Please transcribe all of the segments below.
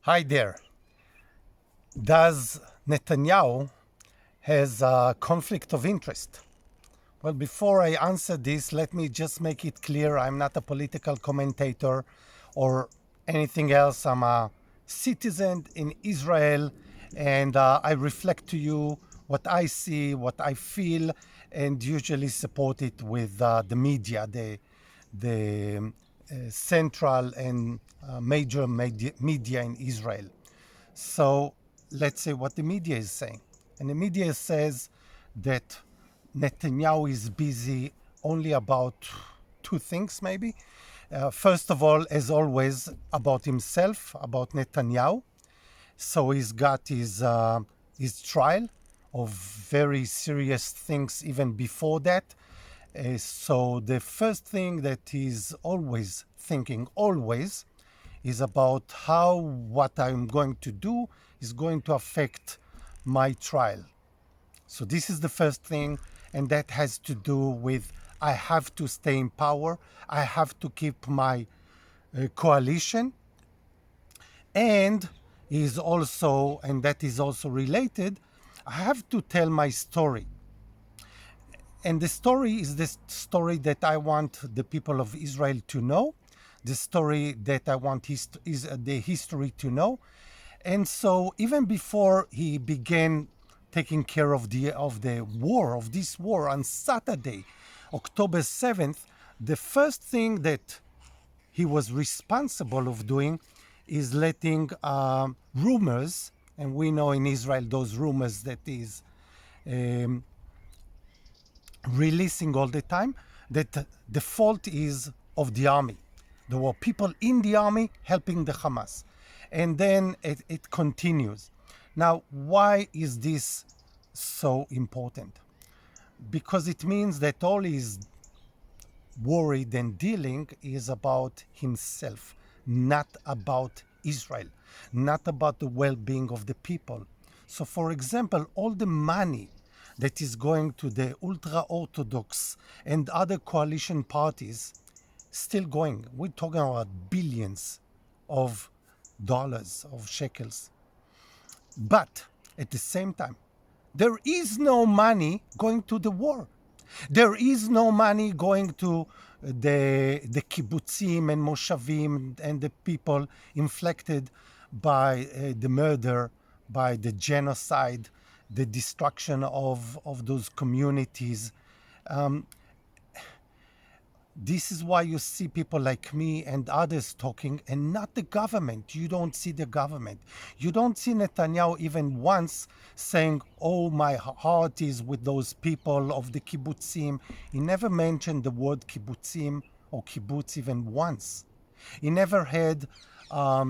Hi there. Does Netanyahu has a conflict of interest? Well, before I answer this, let me just make it clear I'm not a political commentator or anything else. I'm a citizen in Israel, and I reflect to you what I see, what I feel, and usually support it with the media, the central and major media in Israel. So let's say what the media is saying. And the media says that Netanyahu is busy only about two things, maybe. First of all, as always, about himself, about Netanyahu. So he's got his trial of very serious things even before that. So the first thing that he's always thinking, always, is about how what I'm going to do is going to affect my trial. So this is the first thing, and that has to do with I have to stay in power, I have to keep my coalition, and is also, and that is also related, I have to tell my story. And the story is the story that I want the people of Israel to know, the story that I want is the history to know. And so even before he began taking care of the war, of this war on Saturday, October 7th, the first thing that he was responsible of doing is letting rumors, and we know in Israel those rumors that is um, releasing all the time, that the fault is of the army. There were people in the army helping the Hamas. And then it continues. Now, why is this so important? Because it means that all he's worried and dealing is about himself, not about Israel, not about the well being of the people. So, for example, all the money that is going to the ultra Orthodox and other coalition parties still going. We're talking about billions of dollars, of shekels. But at the same time, there is no money going to the war. There is no money going to the kibbutzim and moshavim and the people inflicted by the murder, by the genocide, the destruction of those communities. This is why you see people like me and others talking, and not the government. You don't see the government. You don't see Netanyahu even once saying, oh, my heart is with those people of the kibbutzim. He never mentioned the word kibbutzim or kibbutz even once. He never had a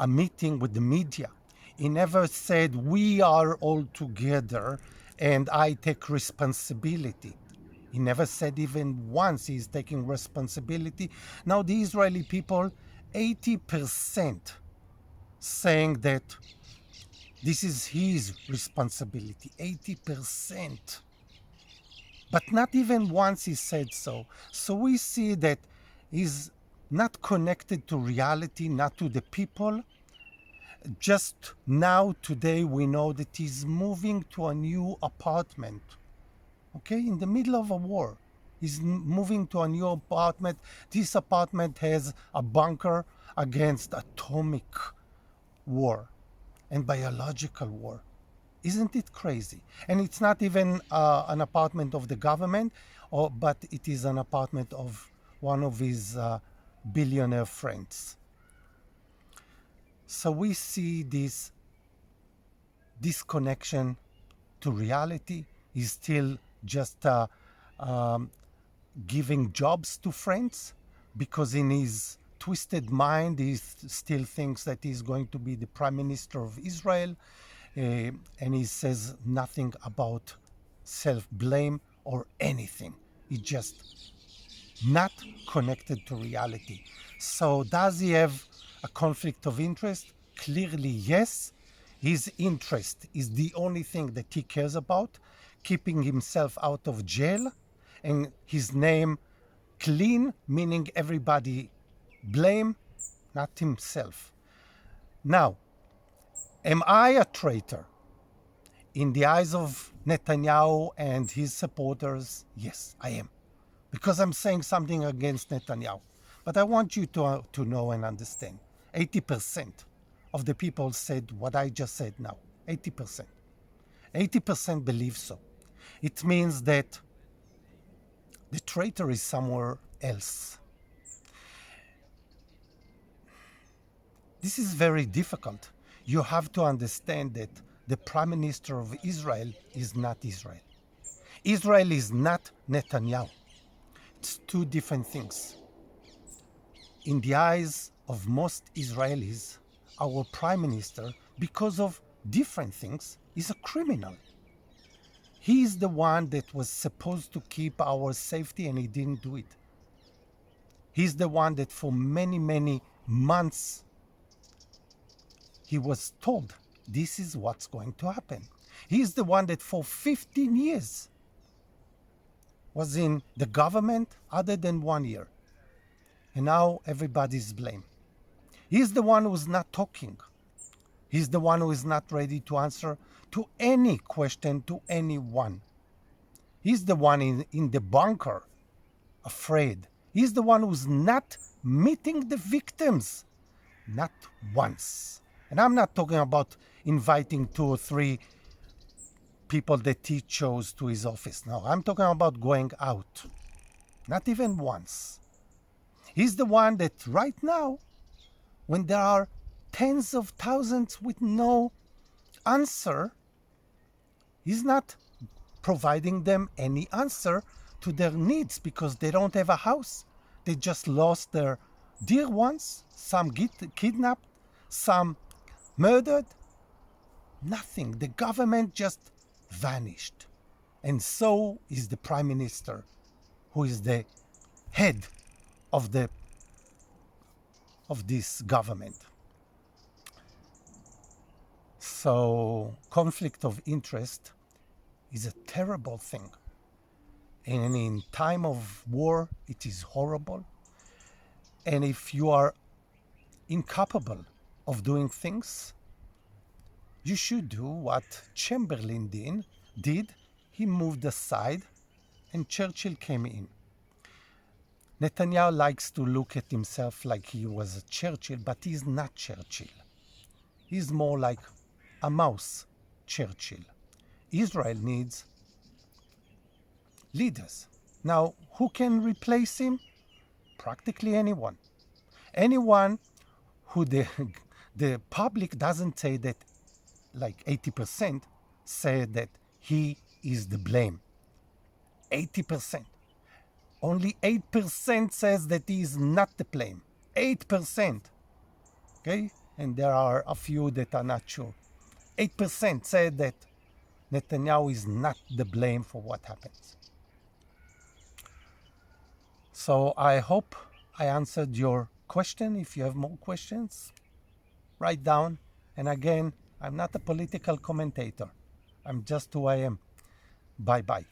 meeting with the media. He never said, we are all together and I take responsibility. He never said even once he's taking responsibility. Now the Israeli people, 80% saying that this is his responsibility, 80%. But not even once he said so. So we see that he's not connected to reality, not to the people. Just now, today, we know that he's moving to a new apartment, okay, in the middle of a war. He's moving to a new apartment. This apartment has a bunker against atomic war and biological war. Isn't it crazy? And it's not even an apartment of the government, but it is an apartment of one of his billionaire friends. So we see this disconnection to reality. Is still just giving jobs to friends, because in his twisted mind he still thinks that he's going to be the prime minister of Israel, and he says nothing about self-blame or anything. He's just not connected to reality. So does he have a conflict of interest? Clearly, yes. His interest is the only thing that he cares about, keeping himself out of jail and his name clean, meaning everybody blame, not himself. Now, am I a traitor? In the eyes of Netanyahu and his supporters, yes, I am. Because I'm saying something against Netanyahu. But I want you to know and understand 80% of the people said what I just said now. 80%. 80% believe so. It means that the traitor is somewhere else. This is very difficult. You have to understand that the Prime Minister of Israel is not Israel. Israel is not Netanyahu. It's two different things. In the eyes of most Israelis, our Prime Minister, because of different things, is a criminal. He is the one that was supposed to keep our safety and he didn't do it. He's the one that for many, many months he was told this is what's going to happen. He's the one that for 15 years was in the government other than 1 year. And now everybody's blamed. He's the one who's not talking. He's the one who is not ready to answer to any question to anyone. He's the one in the bunker, afraid. He's the one who's not meeting the victims, not once. And I'm not talking about inviting 2 or 3 people that he chose to his office. No, I'm talking about going out. Not even once. He's the one that right now, when there are tens of thousands with no answer, he's not providing them any answer to their needs because they don't have a house. They just lost their dear ones. Some get kidnapped, some murdered. Nothing. The government just vanished. And so is the Prime Minister, who is the head of this government. So conflict of interest is a terrible thing. And in time of war, it is horrible. And if you are incapable of doing things, you should do what Chamberlain did. He moved aside and Churchill came in. Netanyahu likes to look at himself like he was a Churchill, but he's not Churchill. He's more like a mouse Churchill. Israel needs leaders. Now, who can replace him? Practically anyone. Anyone who the public doesn't say that, like 80% say that he is the blame. 80%. Only 8% says that he is not the blame. 8%. Okay? And there are a few that are not sure. 8% say that Netanyahu is not the blame for what happens. So I hope I answered your question. If you have more questions, write down. And again, I'm not a political commentator. I'm just who I am. Bye-bye.